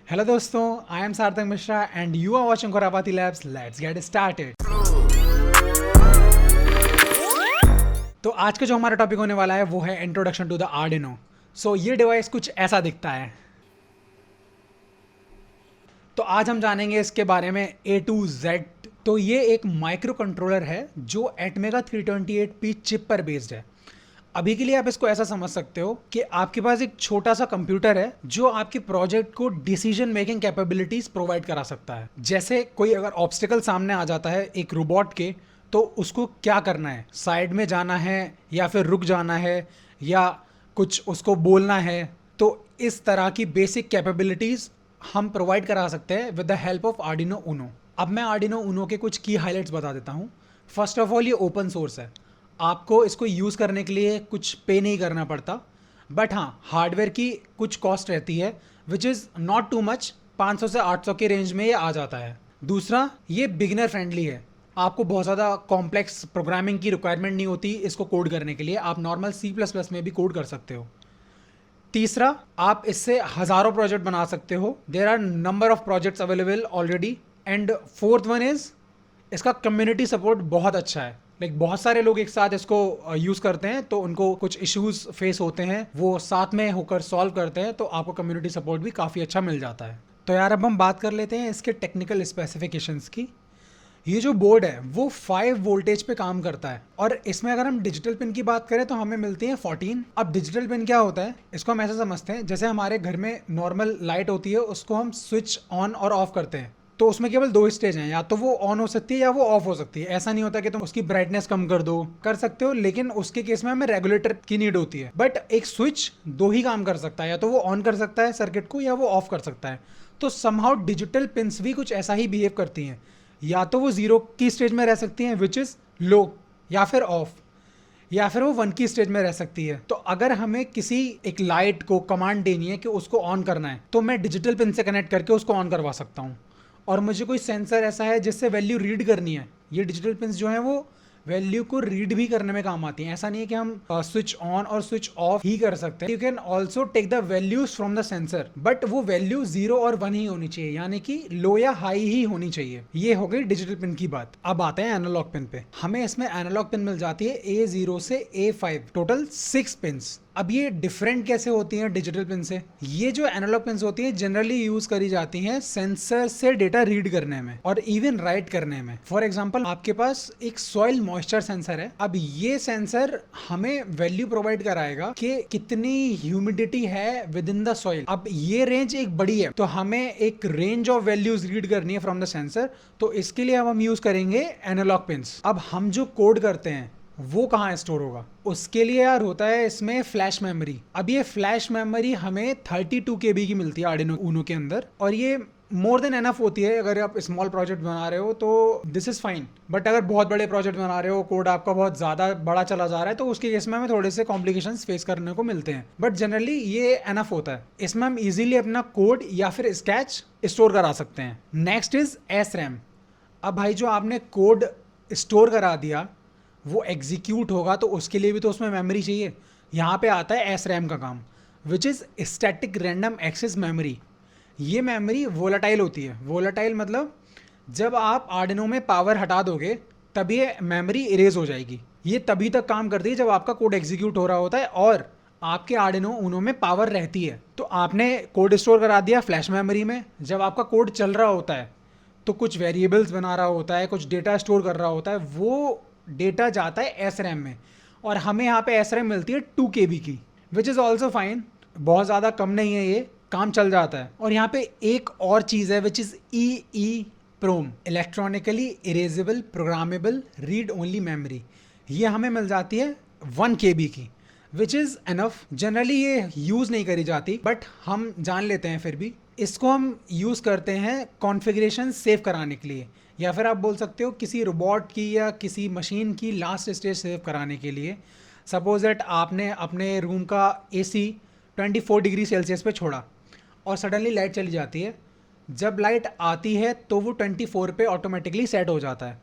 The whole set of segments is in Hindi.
हेलो दोस्तों, I am Sarthak Mishra and you are watching Khurapati labs. Let's get started. तो आज का जो हमारा टॉपिक होने वाला है वो है इंट्रोडक्शन टू द आर्डिनो। सो ये डिवाइस कुछ ऐसा दिखता है। तो आज हम जानेंगे इसके बारे में ए टू जेड। तो ये एक माइक्रो कंट्रोलर है जो एटमेगा 328P चिप पर बेस्ड है। अभी के लिए आप इसको ऐसा समझ सकते हो कि आपके पास एक छोटा सा कंप्यूटर है जो आपके प्रोजेक्ट को डिसीजन मेकिंग कैपेबिलिटीज प्रोवाइड करा सकता है। जैसे कोई अगर ऑब्स्टिकल सामने आ जाता है एक रोबोट के, तो उसको क्या करना है, साइड में जाना है या फिर रुक जाना है या कुछ उसको बोलना है। तो इस तरह की बेसिक कैपेबिलिटीज हम प्रोवाइड करा सकते हैं with the help of Arduino Uno. अब मैं आर्डिनो ऊनो के कुछ की हाइलाइट्स बता देता हूँ। फर्स्ट ऑफ ऑल, ये ओपन सोर्स है, आपको इसको यूज़ करने के लिए कुछ पे नहीं करना पड़ता। बट हाँ, हार्डवेयर की कुछ कॉस्ट रहती है which is not too much. 500 से 800 के रेंज में ये आ जाता है। दूसरा, ये बिगिनर फ्रेंडली है, आपको बहुत ज़्यादा कॉम्प्लेक्स प्रोग्रामिंग की रिक्वायरमेंट नहीं होती इसको कोड करने के लिए। आप नॉर्मल C++ में भी कोड कर सकते हो। तीसरा, आप इससे हज़ारों प्रोजेक्ट बना सकते हो। There are number of projects available already. And fourth one is, इसका कम्युनिटी सपोर्ट बहुत अच्छा है। बहुत सारे लोग एक साथ इसको यूज़ करते हैं, तो उनको कुछ इश्यूज फेस होते हैं, वो साथ में होकर सॉल्व करते हैं, तो आपको कम्युनिटी सपोर्ट भी काफ़ी अच्छा मिल जाता है। तो यार, अब हम बात कर लेते हैं इसके टेक्निकल स्पेसिफिकेशंस की। ये जो बोर्ड है वो 5 वोल्टेज पे काम करता है, और इसमें अगर हम डिजिटल पिन की बात करें तो हमें मिलती है 14। अब डिजिटल पिन क्या होता है, इसको हम ऐसा समझते हैं जैसे हमारे घर में नॉर्मल लाइट होती है, उसको हम स्विच ऑन और ऑफ करते हैं, तो उसमें केवल 2 स्टेज हैं, या तो वो ऑन हो सकती है या वो ऑफ हो सकती है। ऐसा नहीं होता कि तुम उसकी ब्राइटनेस कम कर दो, कर सकते हो, लेकिन उसके केस में हमें रेगुलेटर की नीड होती है। बट एक स्विच 2 ही काम कर सकता है, या तो वो ऑन कर सकता है सर्किट को या वो ऑफ कर सकता है। तो समहाउ डिजिटल पिन्स भी कुछ ऐसा ही बिहेव करती हैं, या तो वो 0 की स्टेज में रह सकती हैं विच इज़ लो, या फिर ऑफ, या फिर वो 1 की स्टेज में रह सकती है। तो अगर हमें किसी एक लाइट को कमांड देनी है कि उसको ऑन करना है, तो मैं डिजिटल पिन से कनेक्ट करके उसको ऑन करवा सकता हूँ। और मुझे कोई सेंसर ऐसा है जिससे वैल्यू रीड करनी है, ये डिजिटल पिन्स जो हैं वो वैल्यू को रीड भी करने में काम आती हैं। ऐसा नहीं है कि हम स्विच ऑन और स्विच ऑफ ही कर सकते हैं। You can also take the values from the sensor, but वो वैल्यू 0 और 1 ही होनी चाहिए, यानी कि लो या हाई ही होनी चाहिए। ये हो गई डिजिटल पिन की बात। अब आते हैं एनालॉग पिन पे। हमें इसमें एनालॉग पिन मिल जाती है A0 से A5, टोटल 6 पिन्स। अब ये डिफरेंट कैसे होती हैं डिजिटल पिन से? ये जो एनालॉग पिन्स होती हैं जनरली यूज करी जाती हैं सेंसर से डेटा रीड करने में और इवन राइट करने में। फॉर एग्जांपल, आपके पास एक सॉइल मॉइस्चर सेंसर है। अब ये सेंसर हमें वैल्यू प्रोवाइड कराएगा कि कितनी ह्यूमिडिटी है विद इन द सॉइल। अब ये रेंज एक बड़ी है, तो हमें एक रेंज ऑफ वैल्यूज रीड करनी है फ्रॉम द सेंसर, तो इसके लिए हम यूज करेंगे एनालॉग पिन्स। अब हम जो कोड करते हैं वो कहाँ स्टोर होगा? उसके लिए यार होता है इसमें फ्लैश मेमोरी। अब ये फ्लैश मेमोरी हमें 32 KB की मिलती है आर्डिनो ऊनो के अंदर, और ये मोर देन एनफ होती है अगर आप स्मॉल प्रोजेक्ट बना रहे हो, तो दिस इज फाइन। बट अगर बहुत बड़े प्रोजेक्ट बना रहे हो, कोड आपका बहुत ज़्यादा बड़ा चला जा रहा है, तो उसके केस में हमें थोड़े से कॉम्प्लिकेशंस फेस करने को मिलते हैं, बट जनरली ये एनफ होता है। इसमें हम इजीली अपना कोड या फिर स्केच स्टोर करा सकते हैं। Next is SRAM। अब भाई, जो आपने कोड स्टोर करा दिया वो एग्जीक्यूट होगा, तो उसके लिए भी तो उसमें मेमोरी चाहिए। यहाँ पे आता है SRAM का काम, which is static random access memory. ये मेमोरी वोलाटाइल होती है। वोलाटाइल मतलब जब आप आर्डिनो में पावर हटा दोगे तब ये मेमोरी इरेज हो जाएगी। ये तभी तक काम करती है जब आपका कोड एग्जीक्यूट हो रहा होता है और आपके आर्डिनो ऊनो में पावर रहती है। तो आपने कोड स्टोर करा दिया फ्लैश मेमोरी में। जब आपका कोड चल रहा होता है तो कुछ वेरिएबल्स बना रहा होता है, कुछ डेटा स्टोर कर रहा होता है, वो डेटा जाता है SRAM में, और हमें यहाँ पे SRAM मिलती है 2 KB की, विच इज़ ऑल्सो फाइन। बहुत ज़्यादा कम नहीं है, ये काम चल जाता है। और यहाँ पे एक और चीज़ है which is EEPROM, electronically erasable programmable read only memory. ये हमें मिल जाती है 1 KB की, विच इज़ एनफ। जनरली ये यूज़ नहीं करी जाती, बट हम जान लेते हैं फिर भी। इसको हम यूज़ करते हैं कॉन्फ़िगरेशन सेव कराने के लिए, या फिर आप बोल सकते हो किसी रोबोट की या किसी मशीन की लास्ट स्टेज सेव कराने के लिए। सपोज दैट आपने अपने रूम का AC 24 डिग्री सेल्सियस पे छोड़ा और सडनली लाइट चली जाती है। जब लाइट आती है तो वो 24 पे ऑटोमेटिकली सेट हो जाता है,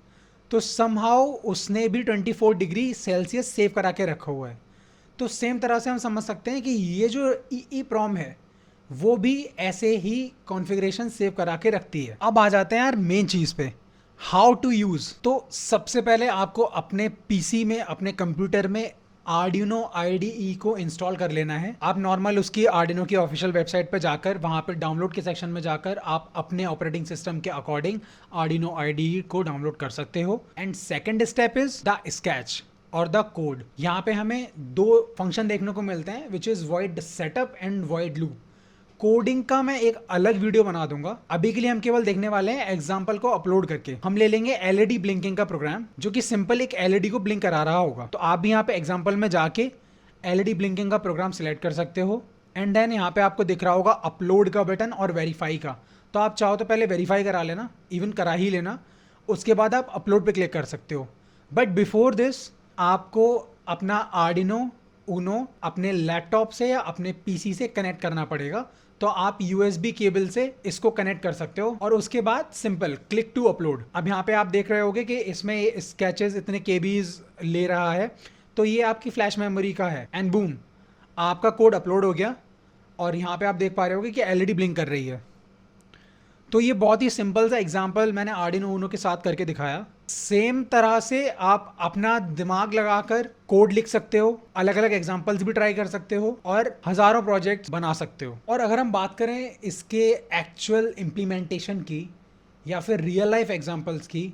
तो समहाउ उसने भी 24 डिग्री सेल्सियस सेव करा के रखा हुआ है। तो सेम तरह से हम समझ सकते हैं कि ये जो EEPROM है वो भी ऐसे ही कॉन्फ़िगरेशन सेव करा के रखती है। अब आ जाते हैं यार मेन चीज़ पे, हाउ टू यूज़। तो सबसे पहले आपको अपने पीसी में, अपने कंप्यूटर में आर्डिनो IDE को इंस्टॉल कर लेना है। आप नॉर्मल उसकी आर्डिनो की ऑफिशियल वेबसाइट पे जाकर, वहाँ पे डाउनलोड के सेक्शन में जाकर आप अपने ऑपरेटिंग सिस्टम के अकॉर्डिंग आर्डिनो IDE को डाउनलोड कर सकते हो। And second step is the sketch और द कोड। यहाँ पे हमें दो फंक्शन देखने को मिलते हैं, which is void setup and void loop। Coding का मैं एक अलग वीडियो बना दूंगा, अभी के लिए हम केवल देखने वाले हैं एग्जाम्पल को अपलोड करके। हम ले लेंगे LED ब्लिंकिंग का प्रोग्राम, जो कि सिंपल एक LED को ब्लिंक करा रहा होगा। तो आप भी यहाँ पे एग्जाम्पल में जाके LED ब्लिंकिंग का प्रोग्राम सिलेक्ट कर सकते हो। एंड देन यहाँ पे आपको दिख रहा होगा अपलोड का बटन और वेरीफाई का। तो आप चाहो तो पहले वेरीफाई करा लेना, इवन करा ही लेना, उसके बाद आप अपलोड पे क्लिक कर सकते हो। बट बिफोर दिस आपको अपना आर्डिनो ऊनो अपने लैपटॉप से या अपने पीसी से कनेक्ट करना पड़ेगा। तो आप USB केबल से इसको कनेक्ट कर सकते हो और उसके बाद सिंपल क्लिक टू अपलोड। अब यहाँ पे आप देख रहे होगे कि इसमें ये स्केचेस इतने KBs ले रहा है, तो ये आपकी फ्लैश मेमोरी का है। एंड बूम, आपका कोड अपलोड हो गया और यहाँ पे आप देख पा रहे होगे कि LED ब्लिंक कर रही है। तो ये बहुत ही सिंपल सा एग्जांपल मैंने आर्डिनो ऊनो के साथ करके दिखाया। सेम तरह से आप अपना दिमाग लगाकर कोड लिख सकते हो, अलग अलग एग्जांपल्स भी ट्राई कर सकते हो और हजारों प्रोजेक्ट्स बना सकते हो। और अगर हम बात करें इसके एक्चुअल इम्प्लीमेंटेशन की या फिर रियल लाइफ एग्जांपल्स की,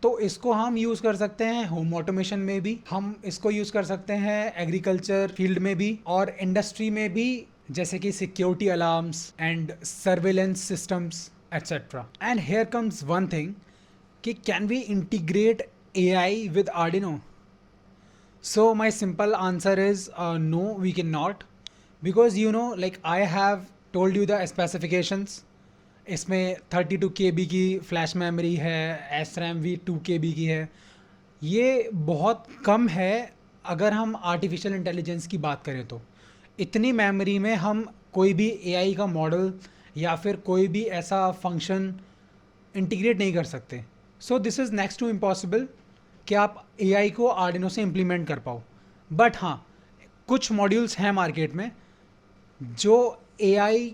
तो इसको हम यूज़ कर सकते हैं होम ऑटोमेशन में भी, हम इसको यूज़ कर सकते हैं एग्रीकल्चर फील्ड में भी और इंडस्ट्री में भी, जैसे कि security alarms and surveillance systems etc. And here comes one thing, कि can we integrate AI with Arduino? So my simple answer is no, we cannot, because you know, like I have told you the specifications. इसमें 32 KB की फ्लैश मेमोरी है, SRAM भी 2 KB की है। ये बहुत कम है अगर हम आर्टिफिशियल इंटेलिजेंस की बात करें तो। इतनी मेमोरी में हम कोई भी AI का मॉडल या फिर कोई भी ऐसा फंक्शन इंटीग्रेट नहीं कर सकते। So this is next to impossible कि आप AI को आर्डिनो से इम्प्लीमेंट कर पाओ। बट हाँ, कुछ मॉड्यूल्स हैं मार्केट में जो AI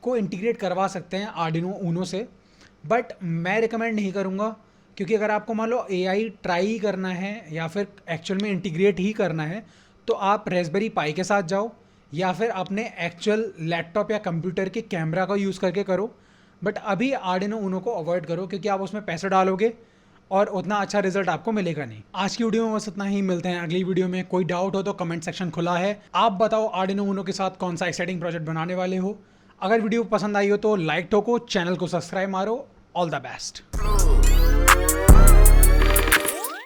को इंटीग्रेट करवा सकते हैं आर्डिनो ऊनो से, बट मैं रिकमेंड नहीं करूँगा, क्योंकि अगर आपको मान लो AI ट्राई करना है या फिर एक्चुअल में इंटीग्रेट ही करना है, तो आप रेस्पबेरी पाई के साथ जाओ या फिर अपने एक्चुअल लैपटॉप या कंप्यूटर के कैमरा का यूज़ करके करो। बट अभी आर्डिनो ऊनो को अवॉइड करो, क्योंकि आप उसमें पैसे डालोगे और उतना अच्छा रिजल्ट आपको मिलेगा नहीं। आज की वीडियो में बस इतना ही, मिलते हैं अगली वीडियो में। कोई डाउट हो तो कमेंट सेक्शन खुला है, आप बताओ आर्डिनो ऊनो के साथ कौन सा एक्साइटिंग प्रोजेक्ट बनाने वाले हो। अगर वीडियो पसंद आई हो तो लाइक ठोको, चैनल को सब्सक्राइब मारो। All the best.